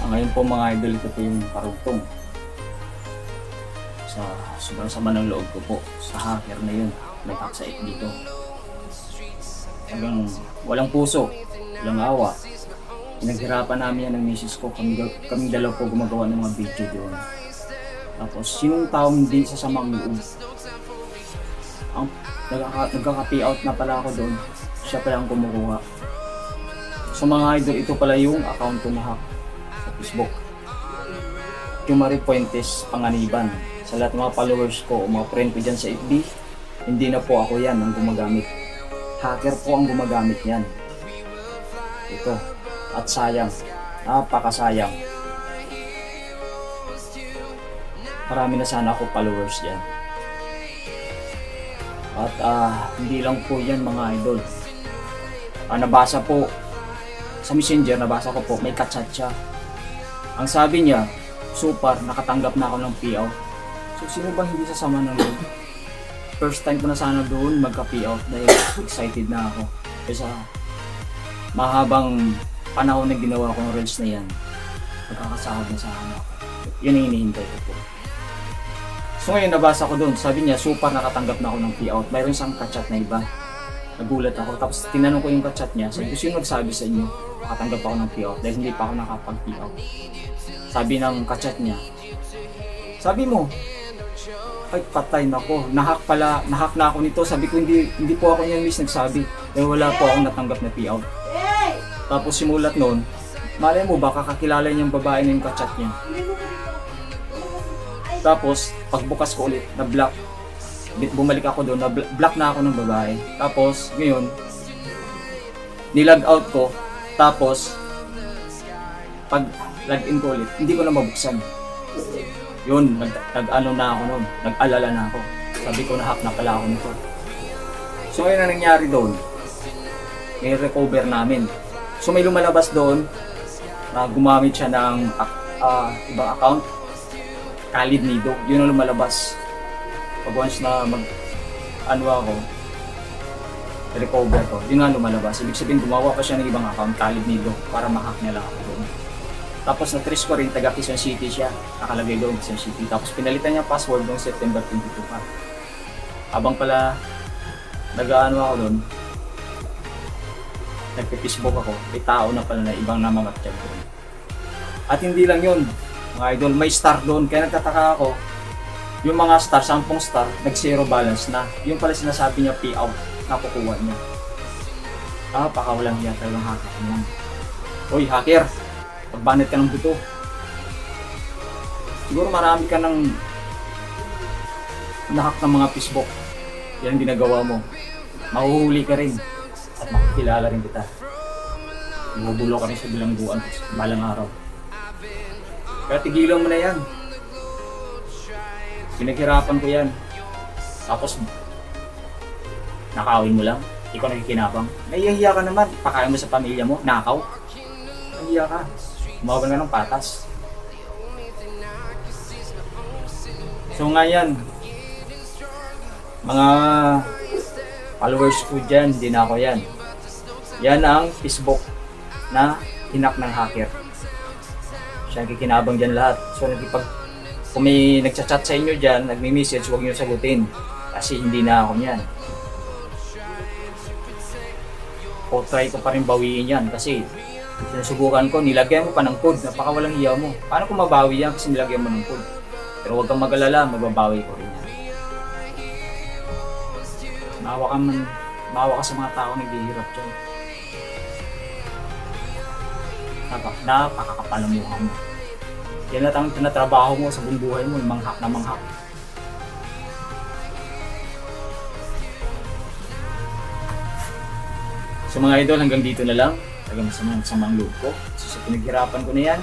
Ngayon po mga idol, ito po yung parugtong sa sobrang sama ng loob ko po sa hacker na yun, nag-hack sa dito. Hanggang walang puso, walang awa. Pinaghirapan namin yan ng misis ko, kami dalaw po gumagawa ng mga video doon. Tapos sinong taong hindi sa samang loob, ang nagkaka-pay out na pala ako doon, siya pala ang kumukuha. So mga idol, ito pala yung account ko na hack sa Facebook. Jumari Puentes Panganiban. Sa lahat ng mga followers ko o mga friend ko dyan sa FB, hindi na po ako yan ang gumagamit. Hacker po ang gumagamit yan. Ito. At sayang. Napakasayang. Marami na sana ako followers dyan. At hindi lang po yan mga idol. Nabasa po sa Messenger, nabasa ko po, may kachat siya. Ang sabi niya, super, nakatanggap na ako ng payout. So sino bang hindi sasama ng loob? First time ko na sana doon magka-payout dahil excited na ako. Kasi mahabang panahon na ginawa ko ng reels na yan, magkakasahod na sana ako. Yun ang hinihintay ko po. So ngayon nabasa ko doon, sabi niya, super, nakatanggap na ako ng payout. Mayroon siyang kachat na iba. Nagulat ako, tapos tinanong ko yung kachat niya, sabi ko, sino nagsabi sa inyo nakatanggap ako ng payout dahil hindi pa ako nakapag-payout. Sabi ng kachat niya, sabi mo, ay patay na ako, nahack na ako nito. Sabi ko, hindi po ako yung miss nagsabi dahil wala po akong natanggap na payout. Tapos simulat noon, malay mo baka kakilala niyang babae na yung kachat niya. Tapos pagbukas ko ulit, na-block. Bumalik ako doon, na-block na ako ng babae. Tapos ngayon, nilag out ko. Tapos pag login ko ulit, hindi ko na mabuksan. Yun, nag-ano na ako noon, nag-alala na ako. Sabi ko, na-hack na pala ako nito. So ngayon ang nangyari doon, may recover namin. So may lumalabas doon na gumamit siya ng ibang account, Khalid Nido. Yun ang lumalabas. Pag once na mag-ano ako, recover ko, yun nga lumalabas. Ibig sabihin, gumawa pa siya ng ibang account, Khalid Nido, para ma-hack niya lang ako doon. Tapos na-trace ko rin, taga Quezon City siya, nakalagay doon Quezon City. Tapos pinalitan niya password noong September 22 pa. Habang pala nag-ano ako doon, nagpe-Facebook ako, may tao na pala na ibang namamatyan doon. At hindi lang yun, mga idol, may star doon. Kaya nagtataka ako, yung mga star, 10 star, nag-zero balance na. Yung pala sinasabi niya payout, nakukuha niya. Pakawalang hiya talagang hacker niya. Hoy hacker, pagbanit ka ng buto. Siguro marami ka ng nahack ng mga Facebook. Yan ang ginagawa mo. Mahuhuli ka rin at makikilala rin kita. Ibubulo ka rin sa bilangguan balang araw. Kaya tigilan mo na yan. Pinaghirapan ko yan. Tapos nakawin mo lang. Ikaw nakikinabang. Nahihiya ka naman. Pakain mo sa pamilya mo. Nakaw. Nahihiya ka. Umawan ka ng patas. So ngayon, mga followers ko dyan, hindi na ako yan. Yan ang Facebook na hinak ng hacker. Siya ang kikinabang dyan lahat. So kung may nagchat-chat sa inyo dyan, nagme-message, huwag nyo sagutin. Kasi hindi na ako yan. O try ko pa rin bawiin yan kasi sinusubukan ko, nilagyan mo pa ng code, napakawalang hiya mo. Paano kung mabawi yan kasi nilagyan mo ng code? Pero huwag kang mag-alala, magbabawi ko rin yan. Maawa ka sa mga tao naghihirap dyan. Napakakapal ang mukha mo. Yan na ang tinatrabaho mo sa buong buhay mo, manghak na manghak. So mga idol, hanggang dito na lang. Talagang masamang loob ko. So sa pinaghirapan ko na yan,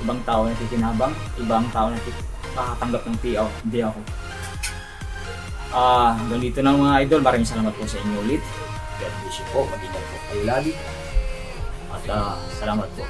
ibang tao na kikinabang, ibang tao na kakatanggap ng payout, hindi ako. Hanggang dito na mga idol, maraming salamat po sa inyo ulit. God bless you po, mag-ingat po kayo lagi. At salamat po.